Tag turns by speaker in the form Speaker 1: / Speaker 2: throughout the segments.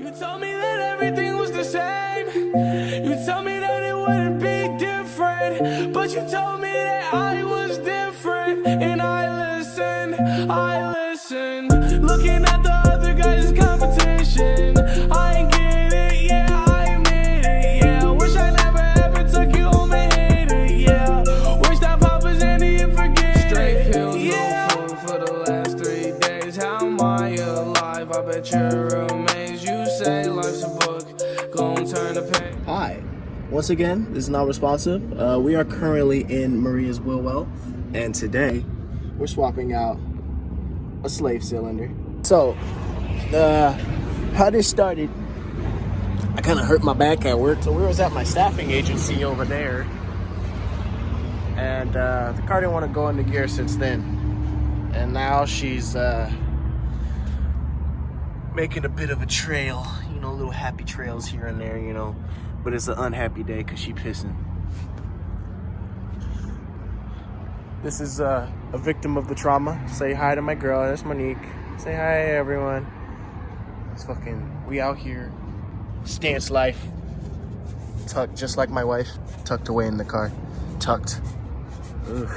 Speaker 1: You told me that everything was the same. You told me that it wouldn't be different. But you told me that I was different. And I listened, Looking at the other guys' competition. I ain't get it, yeah, I admit it, yeah. Wish I never ever took you home and hit it, yeah. Wish that Papa's Andy and forget it. Straight pills, yeah. No food for the last 3 days. How am I alive? I bet you're amazed. You say life's a book, gon' turn the page.
Speaker 2: Hi, once again, this is Not Responsive. We are currently in Maria's Wheel, and today we're swapping out a slave cylinder. So, how this started, I kind of hurt my back at work. So we was at my staffing agency over there, and the car didn't want to go into gear since then. And now she's making a bit of a trail, you know, little happy trails here and there, you know. But it's an unhappy day because she pissing. This is a victim of the trauma. Say hi to my girl. That's Monique. Say hi, everyone. It's fucking, we out here. Stance life. Tucked, just like my wife. Tucked away in the car. Tucked. Ugh.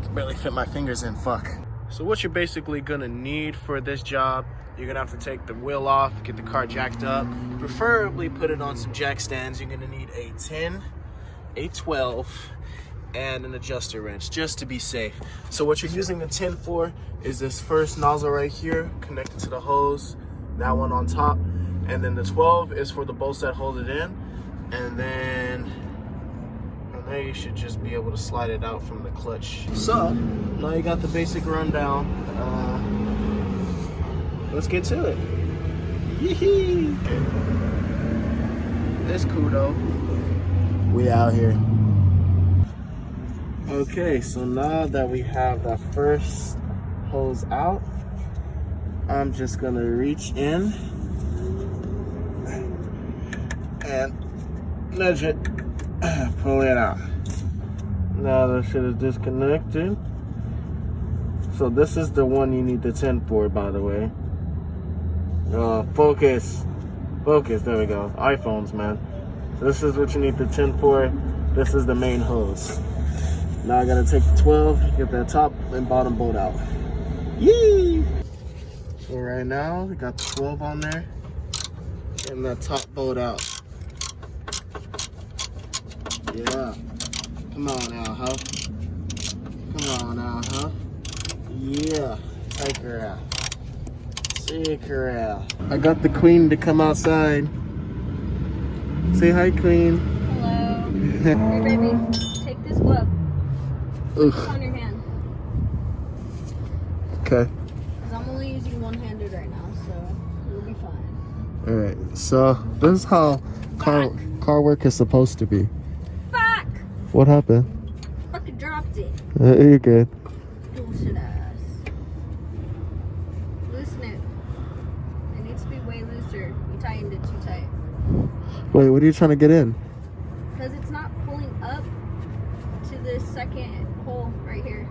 Speaker 2: Can barely fit my fingers in. Fuck. So what you're basically gonna need for this job, you're gonna have to take the wheel off, get the car jacked up, preferably put it on some jack stands. You're gonna need a 10, a 12, and an adjuster wrench, just to be safe. So what you're using the 10 for is this first nozzle right here, connected to the hose, that one on top, and then the 12 is for the bolts that hold it in, and then from there you should just be able to slide it out from the clutch. So, now you got the basic rundown. Let's get to it. Yee-hee. This kudo. We out here. Okay, so now that we have that first hose out, I'm just gonna reach in and nudge it, pull it out. Now that shit is disconnected. So this is the one you need the 10 for, by the way. Focus, there we go. iPhones, man. This is what you need the 10 for. This is the main hose. Now I gotta take the 12, get that top and bottom bolt out. Yee! So right now, we got the 12 on there, and that top bolt out. Yeah. Come on now, huh? Come on now, huh? Yeah. Take her out. Take her out. I got the queen to come outside. Say hi, queen.
Speaker 3: Hello. Hey, baby. Take this glove. Put it on your hand.
Speaker 2: Okay.
Speaker 3: Because I'm only using one-handed right now, so you'll be fine.
Speaker 2: Alright, so this is how car work is supposed to be.
Speaker 3: Fuck!
Speaker 2: What happened?
Speaker 3: Fucking dropped it.
Speaker 2: You're good.
Speaker 3: Bullshit ass. Loosen it. It needs to be way looser. You tightened it too tight.
Speaker 2: Wait, what are you trying to get in?
Speaker 3: Because it's not pulling up to this second hole right here.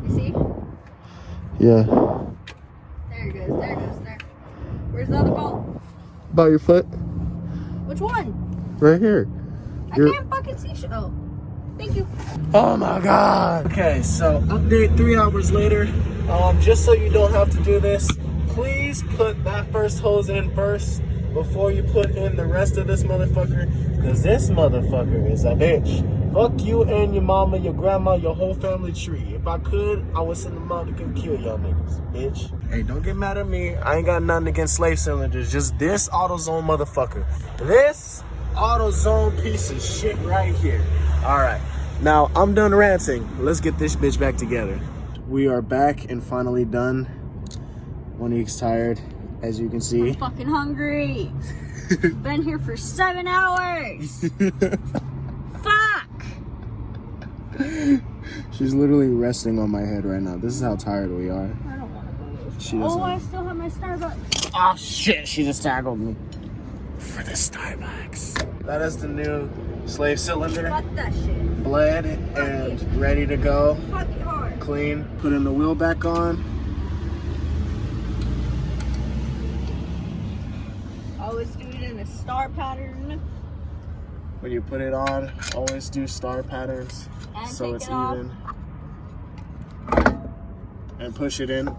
Speaker 3: You see?
Speaker 2: Yeah.
Speaker 3: There it goes, there. Where's the other bolt?
Speaker 2: About your foot?
Speaker 3: Which one?
Speaker 2: Right here.
Speaker 3: I can't fucking see shit. Oh, thank you.
Speaker 2: Oh my god. Okay, so update 3 hours later. Just so you don't have to do this, please put that first hose in first before you put in the rest of this motherfucker, because this motherfucker is a bitch. Fuck you and your mama, your grandma, your whole family tree. If I could, I would send them out to come kill y'all niggas, bitch. Hey, don't get mad at me. I ain't got nothing against slave cylinders. Just this AutoZone motherfucker. This AutoZone piece of shit right here. All right, now I'm done ranting. Let's get this bitch back together. We are back and finally done. Monique's tired, as you can see.
Speaker 3: I'm fucking hungry. Been here for 7 hours. Fuck.
Speaker 2: She's literally resting on my head right now. This is how tired we are.
Speaker 3: I don't want to go.
Speaker 2: She doesn't.
Speaker 3: Oh, I still have my Starbucks.
Speaker 2: Oh shit, she just tackled me. For the Starbucks. That is the new slave cylinder.
Speaker 3: Fuck that shit.
Speaker 2: Bled and ready to go.
Speaker 3: Fuck it hard.
Speaker 2: Clean. Putting the wheel back on.
Speaker 3: Always do it in a star pattern.
Speaker 2: When you put it on, always do star patterns
Speaker 3: And
Speaker 2: so
Speaker 3: take
Speaker 2: it's
Speaker 3: it off.
Speaker 2: even. And push it in.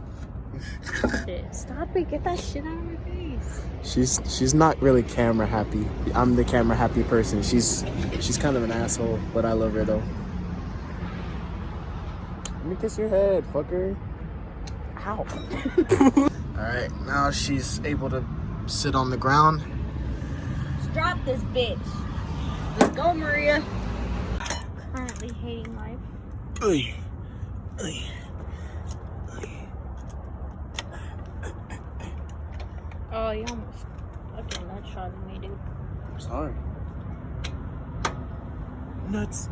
Speaker 3: Shit, stop it. Get that shit out of my face.
Speaker 2: She's not really camera happy. I'm the camera happy person. She's kind of an asshole, but I love her though. Let me kiss your head, fucker. Ow. Alright, now she's able to sit on the ground.
Speaker 3: Let's drop this bitch. Let's go, Maria. Currently hating life.
Speaker 2: Oy. Oy.
Speaker 3: Oh, you almost fucking nutshotted me, dude.
Speaker 2: I'm sorry. Nuts.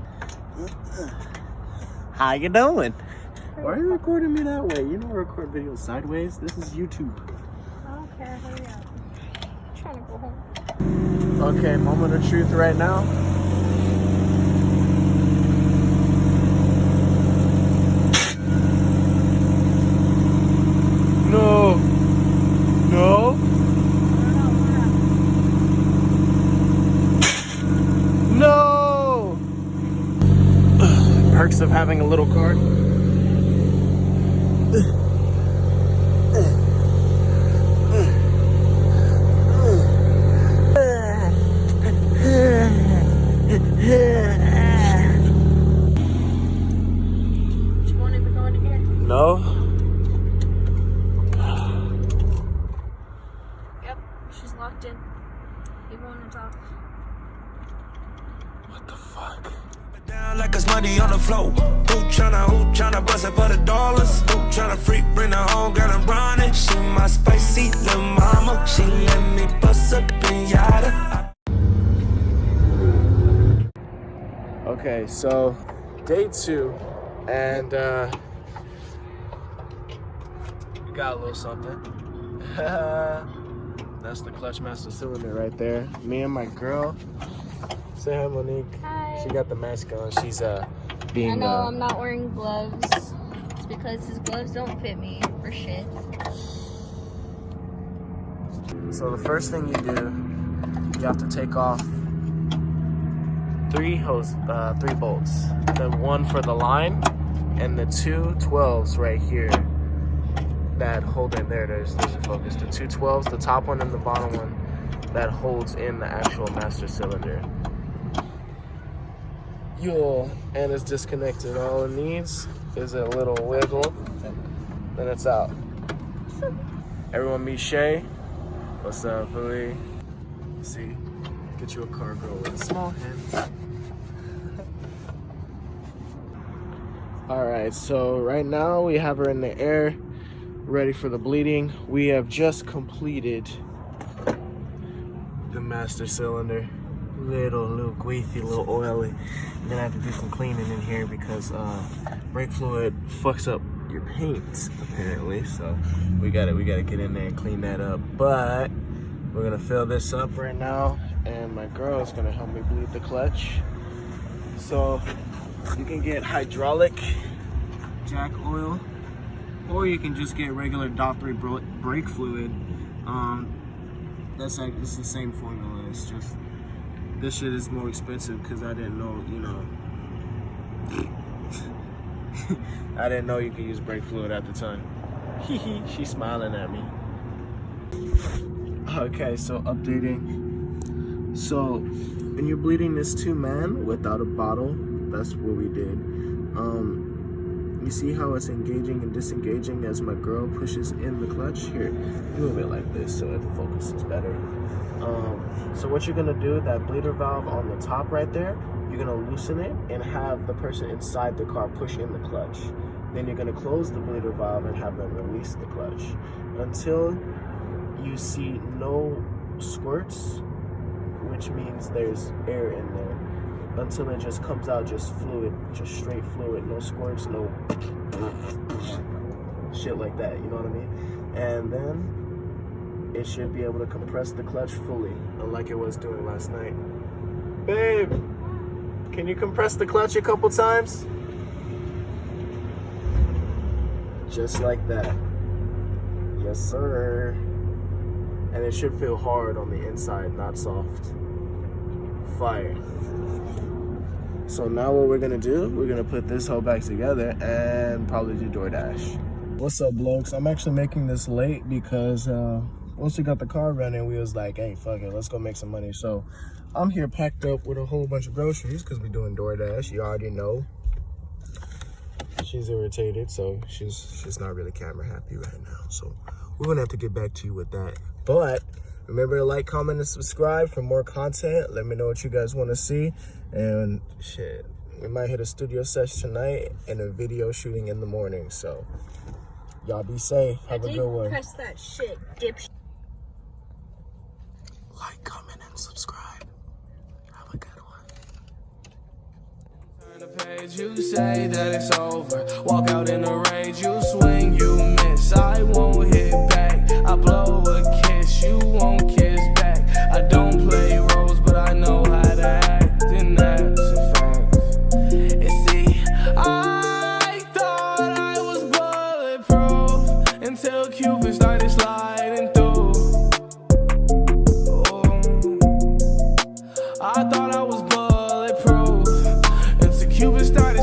Speaker 2: How you doing? Why are you recording me that way? You don't record videos sideways. This is YouTube.
Speaker 3: I don't care. Hurry up. I'm trying to go home.
Speaker 2: Okay, moment of truth right now. No. No. No. Perks of having a little car.
Speaker 3: You won't even go in here.
Speaker 2: No.
Speaker 3: Yep, she's locked in. Even when it's off.
Speaker 2: What the fuck?
Speaker 1: Down like it's money on the floor. Who tryna bust it for the dollars? Who tryna freak, bring her home, got her running. She my spicy little mama. She let me bust up Miata.
Speaker 2: Okay, so day 2, and we got a little something. That's the clutch master cylinder right there. Me and my girl. Say hi, Monique.
Speaker 3: Hi.
Speaker 2: She got the mask on. She's being.
Speaker 3: I know I'm not wearing gloves. It's because his gloves don't fit me for shit.
Speaker 2: So the first thing you do, you have to take off 3 bolts. The one for the line, and the 2 12s right here that hold in there. There's your focus. The 2 12s, the top one and the bottom one, that holds in the actual master cylinder. And it's disconnected. All it needs is a little wiggle, then it's out. Everyone meet Shay. What's up, Philly? See, get you a car girl with small hands. Alright, so right now we have her in the air, ready for the bleeding. We have just completed the master cylinder. Little greasy, little oily. I'm gonna have to do some cleaning in here because brake fluid fucks up your paint apparently. So we gotta get in there and clean that up. But we're gonna fill this up right now, and my girl is gonna help me bleed the clutch. So you can get hydraulic jack oil, or you can just get regular Doppler brake fluid. It's the same formula. It's just this shit is more expensive because I didn't know, I didn't know you could use brake fluid at the time. She's smiling at me. Okay, so updating. So when you're bleeding this 2-man without a bottle, that's what we did. You see how it's engaging and disengaging as my girl pushes in the clutch? Here, move it like this so it focuses better. So what you're gonna do, that bleeder valve on the top right there, you're gonna loosen it and have the person inside the car push in the clutch. Then you're gonna close the bleeder valve and have them release the clutch until you see no squirts, which means there's air in there, until it just comes out just fluid, just straight fluid, no squirts, no shit like that, you know what I mean? And then it should be able to compress the clutch fully, unlike it was doing last night. Babe, can you compress the clutch a couple times? Just like that. Yes, sir. and it should feel hard on the inside, not soft. Fire. So now what we're gonna do, we're gonna put this whole back together and probably do DoorDash. What's up, blokes? I'm actually making this late because once we got the car running, we was like, hey, fuck it, let's go make some money. So I'm here packed up with a whole bunch of groceries because we're doing DoorDash. You already know. She's irritated, so she's not really camera happy right now. So we're gonna have to get back to you with that. But remember to like, comment, and subscribe for more content. Let me know what you guys want to see. And shit, we might hit a studio session tonight and a video shooting in the morning. So y'all be safe. Have a good one.
Speaker 3: Press that shit, dipshit.
Speaker 2: Like, comment, and subscribe. Have a good one.
Speaker 1: Turn the page, you say that it's over. Walk out in the rage, you swing, you miss. I won't hit back. I blow a kiss, you won't kiss back. I don't play roles, but I know how to act, and that's a fact. And see, I thought I was bulletproof until Cupid started sliding through. Oh, I thought I was bulletproof until Cupid started